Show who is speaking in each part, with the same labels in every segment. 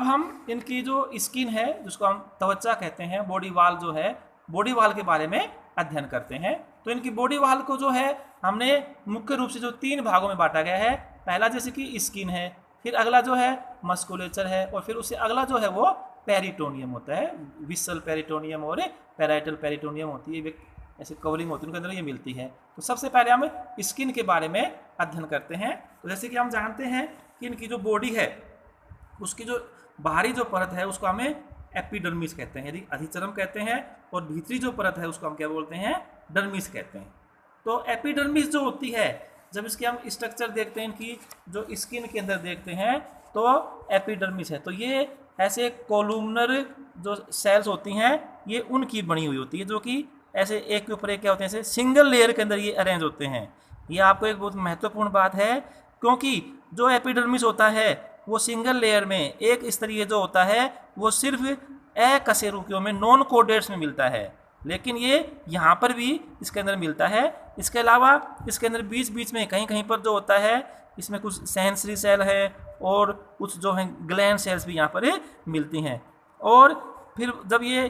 Speaker 1: अब हम इनकी जो स्किन है, जिसको हम त्वचा कहते हैं, बॉडी वाल जो है, बॉडी वाल के बारे में अध्ययन करते हैं। तो इनकी बॉडी वाल को जो है हमने मुख्य रूप से जो 3 भागों में बांटा गया है। पहला जैसे कि स्किन है, फिर अगला जो है मस्कुलेचर है, और फिर उससे अगला जो है वो पेरिटोनियम होता है। विसल पेरिटोनियम और पैराइटल पेरिटोनियम होती है, ऐसे कवरिंग होती है, उनके अंदर ये मिलती है। तो सबसे पहले हम स्किन के बारे में अध्ययन करते हैं। तो जैसे कि हम जानते हैं कि इनकी जो बॉडी है, उसकी जो बाहरी जो परत है उसको हमें एपिडर्मिस कहते हैं, यदि अधिचर्म कहते हैं, और भीतरी जो परत है उसको हम क्या बोलते हैं, डर्मिस कहते हैं। तो एपिडर्मिस जो होती है, जब इसके हम स्ट्रक्चर देखते हैं, इनकी जो स्किन के अंदर देखते हैं, तो एपिडर्मिस है। तो ये ऐसे कोलुमनर जो सेल्स होती हैं, ये उनकी बनी हुई होती है, जो कि ऐसे एक के ऊपर एक क्या होते हैं, ऐसे सिंगल लेयर के अंदर ये अरेंज होते हैं। ये आपको एक बहुत महत्वपूर्ण बात है, क्योंकि जो एपिडर्मिस होता है वो सिंगल लेयर में एक स्तरीय जो होता है वो सिर्फ अकशेरुकियों में, नॉन कोडेट्स में मिलता है, लेकिन ये यहाँ पर भी इसके अंदर मिलता है। इसके अलावा इसके अंदर बीच बीच में कहीं कहीं पर जो होता है, इसमें कुछ सेंसरी सेल है और कुछ जो है ग्लैंड सेल्स भी यहाँ पर मिलती हैं। और फिर जब ये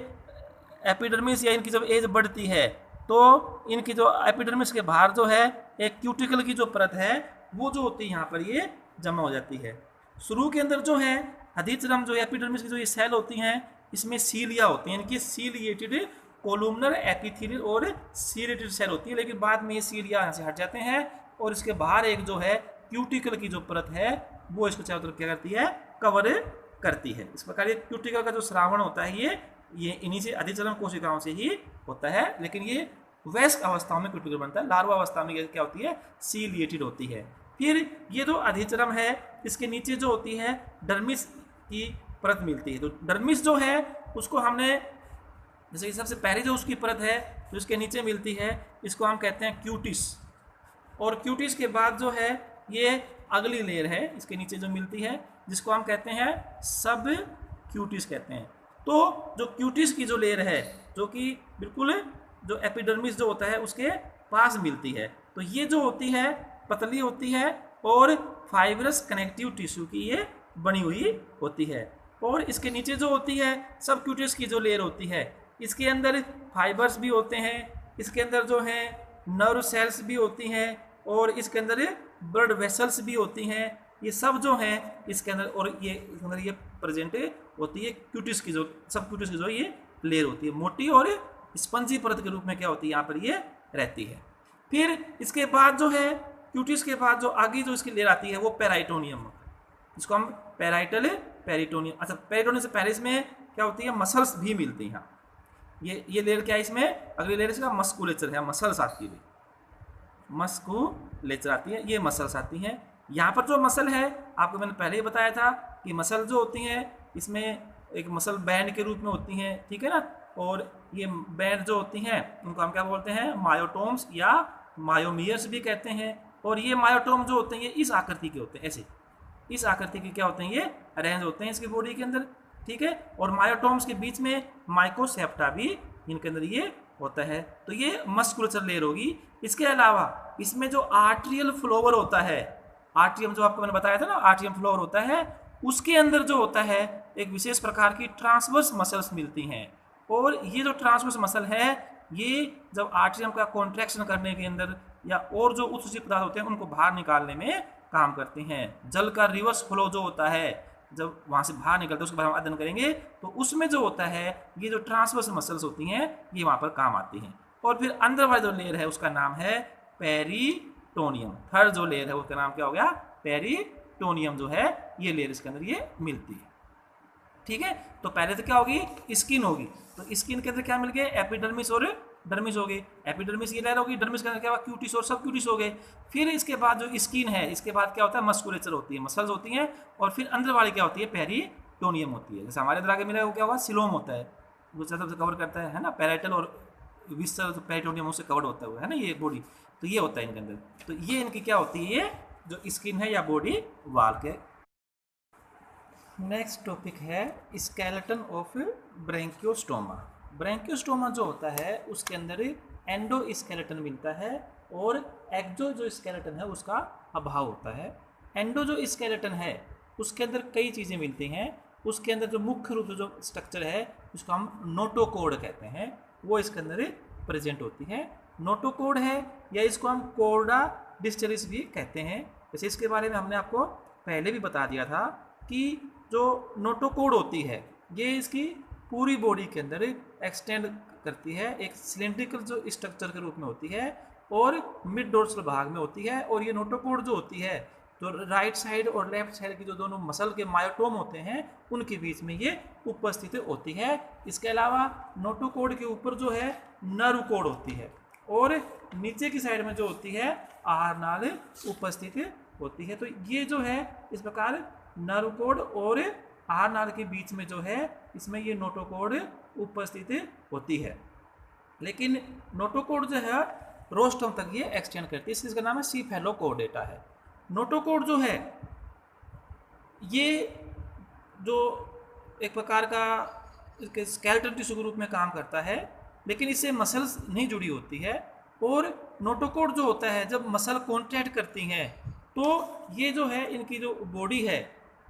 Speaker 1: एपिडर्मिस या इनकी जब एज बढ़ती है, तो इनकी जो एपिडर्मिस के बाहर जो है एक क्यूटिकल की जो परत है, वो जो होती है यहाँ पर ये जमा हो जाती है। शुरू के अंदर जो है अधिचर्म जो एपिडर्मिस की जो ये सेल होती हैं, इसमें सीलिया होती हैं, इनकी सीलिएटेड कोलुमनर एपिथेलियल और सीलिएटेड सेल होती है, लेकिन बाद में ये सीलिया यहाँ से हट जाते हैं और इसके बाहर एक जो है क्यूटिकल की जो परत है वो इसको चारों तरफ क्या करती है, कवर करती है। इस प्रकार ये क्यूटिकल का जो श्रावण होता है ये इन्हीं से अधिचर्म कोशिकाओं से ही होता है, लेकिन ये वयस्क अवस्थाओं में क्यूटिकल बनता है, लार्वा अवस्था में ये क्या होती है, सीलिएटेड होती है। फिर ये जो अधिचर्म है, इसके नीचे जो होती है डर्मिस की परत मिलती है। तो डर्मिस जो है उसको हमने, जैसे कि सबसे पहले जो उसकी परत है जो इसके नीचे मिलती है, इसको हम कहते हैं क्यूटिस। और क्यूटिस के बाद जो है ये अगली लेयर है इसके नीचे जो मिलती है, जिसको हम कहते हैं सब क्यूटिस कहते हैं। तो जो क्यूटिस की जो लेयर है, जो कि बिल्कुल जो एपिडर्मिस जो होता है उसके पास मिलती है, तो ये जो होती है पतली होती है और फाइब्रस कनेक्टिव टिश्यू की ये बनी हुई होती है। और इसके नीचे जो होती है सब क्यूटिस की जो लेयर होती है, इसके अंदर फाइबर्स भी होते हैं, इसके अंदर जो है नर्व सेल्स भी होती हैं, और इसके अंदर ब्लड वेसल्स भी होती हैं। ये सब जो हैं इसके अंदर, और ये इसके अंदर ये प्रेजेंट होती है क्यूटिस की जो, सब क्यूटिस की जो ये लेयर होती है, मोटी और स्पंजी परत के रूप में क्या होती है यहाँ पर ये रहती है। फिर इसके बाद जो है क्यूटिस के बाद जो आगे जो इसकी लेयर आती है वो पेराइटोनियम, जिसको हम पैराइटल पेरिटोनियम, अच्छा पेरिटोनियम से पहले इसमें क्या होती है, मसल्स भी मिलती हैं। ये लेयर क्या है, इसमें अगली लेयर इसका मस्कुलेचर है, मसल्स आती है, मस्कुलेचर आती है, ये मसल्स आती हैं। यहाँ पर जो मसल है आपको मैंने पहले ही बताया था कि मसल जो होती हैं इसमें एक मसल बैंड के रूप में होती हैं, ठीक है ना। और ये बैंड जो होती हैं उनको हम क्या बोलते हैं, मायोटोम्स या मायोमियर्स भी कहते हैं। और ये मायोटोम जो होते हैं ये इस आकृति के होते हैं, ऐसे इस आकृति के क्या होते हैं, ये अरेंज होते हैं इसके बॉडी के अंदर, ठीक है। और मायोटोम्स के बीच में माइकोसेप्टा भी इनके अंदर ये होता है। तो ये मस्कुलेचर लेयर होगी। इसके अलावा इसमें जो आर्ट्रियल फ्लोवर होता है, आर्ट्रियम जो आपको मैंने बताया था ना, आर्ट्रियम फ्लोवर होता है, उसके अंदर जो होता है एक विशेष प्रकार की ट्रांसवर्स मसल्स मिलती हैं। और ये जो ट्रांसवर्स मसल है ये जब आर्ट्रियम का कॉन्ट्रैक्शन करने के अंदर या और जो उच्च पदार्थ होते हैं उनको बाहर निकालने में काम करते हैं। जल का रिवर्स फ्लो जो होता है जब वहाँ से बाहर निकलते हैं उसके बाद हम अध्ययन करेंगे, तो उसमें जो होता है ये जो ट्रांसवर्स मसल्स होती हैं ये वहाँ पर काम आती हैं। और फिर अंदर वाला जो लेयर है उसका नाम है पेरिटोनियम। थर्ड जो लेयर है उसका नाम क्या हो गया, पेरिटोनियम जो है ये लेयर इसके अंदर ये मिलती है, ठीक है। तो पहले तो क्या होगी, स्किन होगी। तो स्किन के अंदर क्या मिल गए, एपिडर्मिस और डर्मिस हो गए। एपिडर्मिस ये लेयर होगी, डर्मिस के अंदर क्या हुआ, क्यूटिस और सब क्यूटिस हो गए। फिर इसके बाद जो स्किन है इसके बाद क्या होता है, मस्कुलेचर होती है, मसल्स होती हैं। और फिर अंदर वाली क्या होती है, पेरिटोनियम होती है। जैसे हमारे अंदर आगे मिला वो क्या हुआ, सिलोम होता है, वो सबसे कवर करता है ना, पैराइटल और विस्सल पेरिटोनियम उससे कवर्ड होता है ना ये बॉडी। तो ये होता है इनके अंदर। तो ये इनकी क्या होती है, ये जो स्किन है या बॉडी वाल के। नेक्स्ट टॉपिक है स्केलेटन ऑफ ब्रैंकियोस्टोमा। ब्रैंकियोस्टोमा जो होता है उसके अंदर एंडोस्केलेटन मिलता है और एक्सो जो स्केलेटन है उसका अभाव होता है। एंडो जो स्केलेटन है उसके अंदर कई चीज़ें मिलती हैं। उसके अंदर जो मुख्य रूप से जो स्ट्रक्चर है उसको हम नोटोकोड कहते हैं, वो इसके अंदर प्रेजेंट होती है। नोटोकोड है या इसको हम कोर्डा डिस्टलिस भी कहते हैं। जैसे इसके बारे में हमने आपको पहले भी बता दिया था कि जो नोटोकोड होती है ये इसकी पूरी बॉडी के अंदर एक्सटेंड करती है, एक सिलेंड्रिकल जो स्ट्रक्चर के रूप में होती है और मिड डोर्सल भाग में होती है। और ये नोटोकोड जो होती है जो राइट साइड और लेफ्ट साइड की जो दोनों मसल के मायोटोम होते हैं उनके बीच में ये उपस्थित होती है। इसके अलावा नोटोकोड के ऊपर जो है नर्व कोड होती है और नीचे की साइड में जो होती है आहार नाल उपस्थित होती है। तो ये जो है इस प्रकार नर्व कोड और आहार नाल के बीच में जो है इसमें ये नोटोकोड उपस्थित होती है। लेकिन नोटोकोड जो है रोस्ट्रम तक ये एक्सटेंड करती है, इसका नाम है सीफेलोकोडेटा है। नोटोकोड जो है ये जो एक प्रकार का स्केलेटल टिश्यू के रूप में काम करता है, लेकिन इससे मसल्स नहीं जुड़ी होती है। और नोटोकोड जो होता है जब मसल कॉन्ट्रैक्ट करती हैं तो ये जो है इनकी जो बॉडी है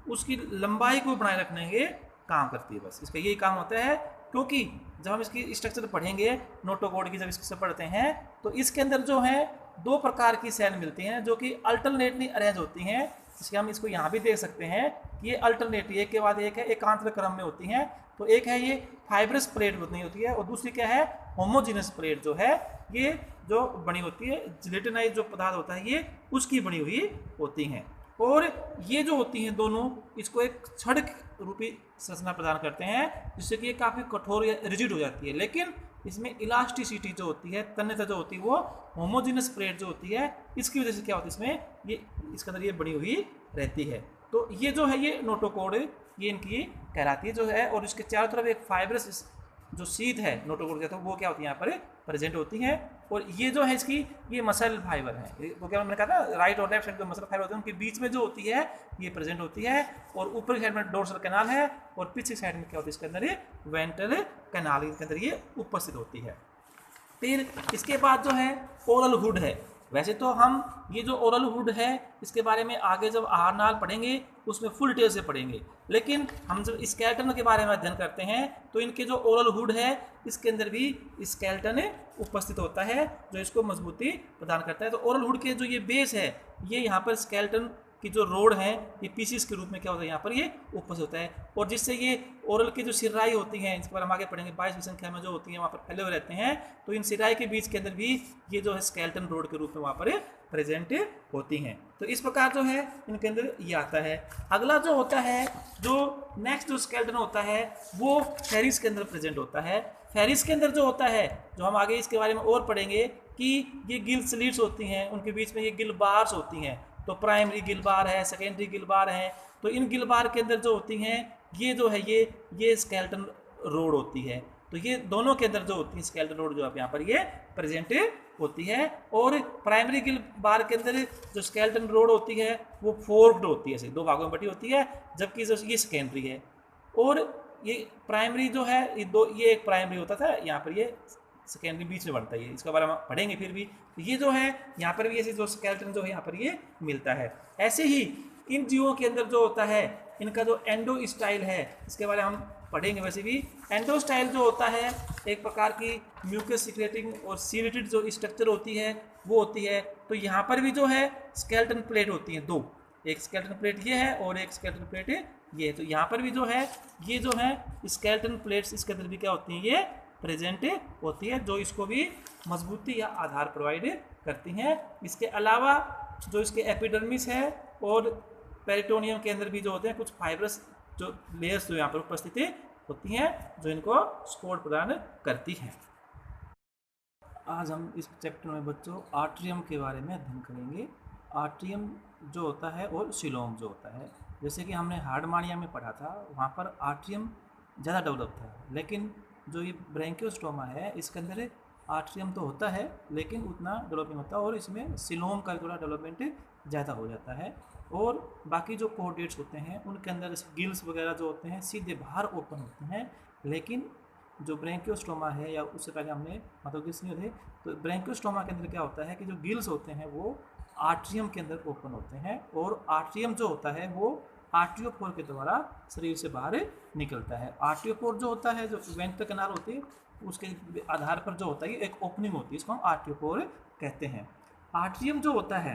Speaker 1: उसकी लंबाई को बनाए रखने के काम करती है, बस इसका यही काम होता है। क्योंकि जब हम इसकी स्ट्रक्चर पढ़ेंगे नोटोकोड की, जब इससे पढ़ते हैं तो इसके अंदर जो है दो प्रकार की सेल मिलती हैं जो कि अल्टरनेटली अरेंज होती हैं। इसके हम इसको यहाँ भी देख सकते हैं कि ये अल्टरनेटली एक के बाद एक है, एकांतर क्रम में होती हैं। तो एक है ये फाइब्रस प्लेट बनी होती है और दूसरी क्या है होमोजीनस प्लेट जो है ये जो बनी होती है जिलेटिनाइज जो पदार्थ होता है ये उसकी बनी हुई होती हैं। और ये जो होती हैं दोनों इसको एक छड़ रूपी संरचना प्रदान करते हैं जिससे कि ये काफ़ी कठोर या रिजिड हो जाती है। लेकिन इसमें इलास्टिसिटी जो होती है, तन्यता जो होती है, वो होमोजीनस प्लेट जो होती है इसकी वजह से क्या होती है इसमें ये इसके अंदर ये बनी हुई रहती है। तो ये जो है ये नोटोकोड ये इनकी कहलाती है जो है। और इसके चारों तरफ एक फाइब्रस जो सीट है नोटोकोड कहते हैं वो क्या होती है यहाँ पर प्रेजेंट होती हैं। और ये जो है इसकी ये मसल फाइबर है, वो क्या मैंने कहा था राइट और लेफ्ट साइड जो मसल फाइबर होते हैं उनके बीच में जो होती है ये प्रेजेंट होती है। और ऊपर की साइड में डोर्सल कैनाल है और पीछे साइड में क्या होती है इसके अंदर ये वेंट्रल कैनाल के अंदर ये उपस्थित होती है। फिर इसके बाद जो है ओरल हुड है। वैसे तो हम ये जो ओरल हुड है इसके बारे में आगे जब आहार नाल पढ़ेंगे उसमें फुल डिटेल से पढ़ेंगे, लेकिन हम जब स्केलेटन के बारे में अध्ययन करते हैं तो इनके जो ओरल हुड है इसके अंदर भी स्केलेटन उपस्थित होता है जो इसको मजबूती प्रदान करता है। तो ओरल हुड के जो ये बेस है ये यहाँ पर स्केलेटन की जो रोड है ये पीसीस के रूप में क्या होता है यहाँ पर ये उपस्थित होता है। और जिससे ये ओरल की जो सिराई होती हैं इसके बारे में हम आगे पढ़ेंगे 22वीं संख्या में जो होती हैं वहाँ पर फैले हुए रहते हैं। तो इन सिराई के बीच के अंदर भी ये जो है स्केलेटन रोड के रूप में वहाँ पर प्रेजेंट होती हैं। तो इस प्रकार जो है इनके अंदर ये आता है। अगला जो होता है जो नेक्स्ट जो स्केलेटन होता है वो फेरिस के अंदर प्रेजेंट होता है। फेरिस के अंदर जो होता है जो हम आगे इसके बारे में और पढ़ेंगे कि ये गिल स्लिट्स होती हैं, उनके बीच में ये गिल बार्स होती हैं। तो प्राइमरी गिल बार है, सेकेंडरी गिल बार है। तो इन गिल बार के अंदर जो होती हैं ये जो है ये स्केलेटन रोड होती है। तो ये दोनों के अंदर जो होती है स्केलेटन रोड जो आप यहाँ पर ये प्रेजेंट होती है। और प्राइमरी गिल बार के अंदर जो स्केलेटन रोड होती है वो फोर्क्ड होती है, ऐसे दो भागों में बटी होती है, जबकि जो ये सेकेंडरी है। और ये प्राइमरी जो है ये एक प्राइमरी होता था, यहाँ पर ये सेकेंडरी बीच में बनता है, इसके बारे में पढ़ेंगे फिर भी। तो ये जो है यहाँ पर भी ऐसे जो स्केलेटन जो है यहाँ पर ये मिलता है। ऐसे ही इन जीवों के अंदर जो होता है इनका जो एंडो स्टाइल है इसके बारे में हम पढ़ेंगे। वैसे भी एंडो स्टाइल जो होता है एक प्रकार की म्यूकस सिक्रेटिंग और सीरेटेड जो स्ट्रक्चर होती है वो होती है। तो यहाँ पर भी जो है स्केलेटन प्लेट होती है दो, एक स्केलेटन प्लेट ये है और एक स्केलेटन प्लेट ये है। तो यहाँ पर भी जो है ये जो है स्केलेटन प्लेट्स इसके अंदर भी क्या होती हैं ये प्रेजेंट होती है जो इसको भी मजबूती या आधार प्रोवाइड करती हैं। इसके अलावा जो इसके एपिडर्मिस है और पेरिटोनियम के अंदर भी जो होते हैं कुछ फाइब्रस जो लेयर्स जो यहाँ पर उपस्थित होती हैं जो इनको सपोर्ट प्रदान करती हैं। आज हम इस चैप्टर में बच्चों आर्ट्रियम के बारे में अध्ययन करेंगे। आर्ट्रियम जो होता है और सिलोम जो होता है, जैसे कि हमने हार्डमानिया में पढ़ा था वहाँ पर आर्ट्रियम ज़्यादा डेवलप था, लेकिन जो ये ब्रैंकियोस्टोमा है इसके अंदर आर्ट्रियम तो होता है लेकिन उतना डेवलप नहीं होता और इसमें सिलोम का थोड़ा डेवलपमेंट ज़्यादा हो जाता है। और बाकी जो कोर्डेट्स होते हैं उनके अंदर गिल्स वगैरह जो होते हैं सीधे बाहर ओपन होते हैं, लेकिन जो ब्रैंकियोस्टोमा है या उससे पहले हमने मतलब गिल्स नहीं होते, तो ब्रैंकियोस्टोमा के अंदर क्या होता है कि जो गिल्स होते हैं वो आर्ट्रियम के अंदर ओपन होते हैं। और आर्ट्रियम जो होता है वो आर्टियोपोर के द्वारा शरीर से बाहर निकलता है। आर्टियोपोर जो होता है, जो वेंट्रल कैनाल होती है, उसके आधार पर जो होता है एक ओपनिंग होती है, इसको हम आर्टियोपोर कहते हैं। आर्ट्रियम जो होता है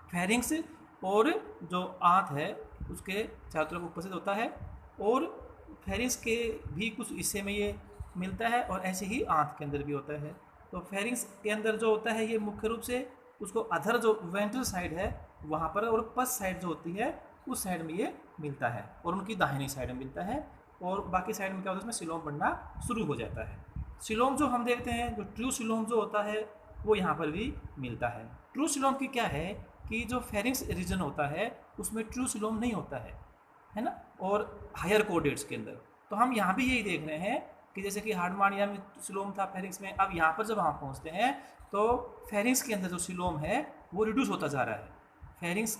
Speaker 1: फेरिंग्स और जो आंत है उसके चारों तरफ उपस्थित होता है, और फेरिंग्स के भी कुछ हिस्से में ये मिलता है और ऐसे ही आंत के अंदर भी होता है। तो फेरिंग्स के अंदर जो होता है ये मुख्य रूप से उसको अधर जो वेंट्रल साइड है वहाँ पर, और पस साइड जो होती है उस साइड में ये मिलता है, और उनकी दाहिनी साइड में मिलता है, और बाकी साइड में क्या होता है, उसमें सिलोम बनना शुरू हो जाता है। सिलोम जो हम देखते हैं, जो ट्रू सिलोम जो होता है वो यहाँ पर भी मिलता है। ट्रू सिलोम की क्या है कि जो फेरिंग्स रीजन होता है उसमें ट्रू सिलोम नहीं होता है ना, और हायर कोडेट्स के अंदर। तो हम यहाँ भी यही देख रहे हैं कि जैसे कि हार्डमानिया में सिलोम था फेरिंग्स में, अब यहाँ पर जब हम पहुँचते हैं तो फेरिंग्स के अंदर जो सिलोम है वो रिड्यूस होता जा रहा है। फेरिंग्स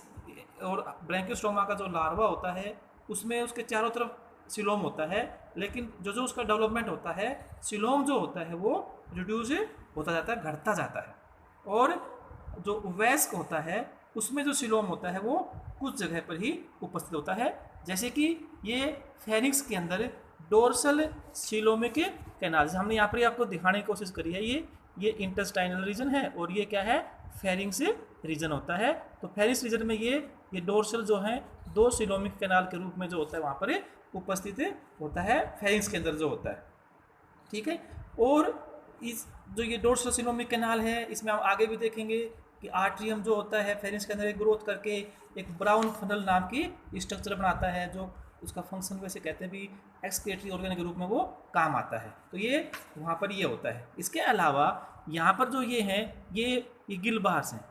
Speaker 1: और ब्रैंकियोस्टोमा का जो लार्वा होता है उसमें उसके चारों तरफ सिलोम होता है, लेकिन जो जो उसका डेवलपमेंट होता है सिलोम जो होता है वो रिड्यूस होता जाता है, घटता जाता है। और जो वैस्क होता है उसमें जो सिलोम होता है वो कुछ जगह पर ही उपस्थित होता है, जैसे कि ये फेरिंग्स के अंदर डोर्सल सिलोमिक कैनाल, हमने यहाँ पर आपको दिखाने की कोशिश करी है। ये इंटेस्टाइनल रीजन है और ये क्या है, फेरिंग्स रीजन होता है। तो फेरिंग्स रीजन में ये डोर्सल जो है दो सिलोमिक कैनाल के रूप में जो होता है वहाँ पर उपस्थित होता है, फेरिंग्स के अंदर जो होता है, ठीक है। और इस जो ये डोर्सल सिलोमिक कैनाल है इसमें हम आगे भी देखेंगे कि आर्ट्रियम जो होता है फेरिंग्स के अंदर एक ग्रोथ करके एक ब्राउन फनल नाम की स्ट्रक्चर बनाता है, जो उसका फंक्शन वैसे कहते हैं भी एक्सक्रीटरी ऑर्गन के रूप में वो काम आता है। तो ये वहाँ पर ये होता है। इसके अलावा यहाँ पर जो ये हैं ये गिल बाहर हैं,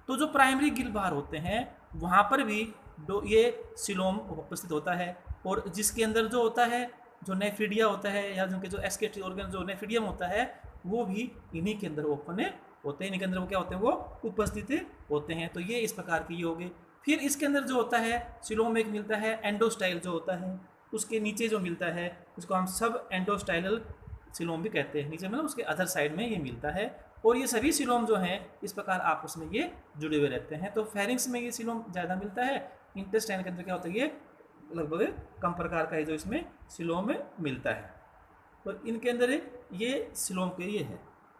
Speaker 1: तो जो प्राइमरी गिल बाहर होते हैं वहाँ पर भी ये सिलोम उपस्थित होता है, और जिसके अंदर जो होता है जो नेफ्रीडिया होता है या जिनके जो एक्सक्रीटरी ऑर्गन जो नेफ्रीडियम होता है वो भी इन्हीं के अंदर ओपन होते हैं, इन्हीं के अंदर वो क्या होते हैं, वो उपस्थित होते हैं। तो ये इस प्रकार की ये हो गई। फिर इसके अंदर जो होता है सिलोम एक मिलता है एंडोस्टाइल जो होता है, उसके नीचे जो मिलता है उसको हम सब एंडोस्टाइलल सिलोम भी कहते हैं, नीचे मतलब उसके अदर साइड में ये मिलता है। और ये सभी सिलोम जो हैं इस प्रकार आपस में ये जुड़े हुए रहते हैं। तो फेरिंग्स में ये सिलोम ज़्यादा मिलता है, इंटेस्टाइन के अंदर क्या होता है ये लगभग कम प्रकार का है जो इसमें सिलोम में मिलता है। और इनके अंदर ये सिलोम के ये है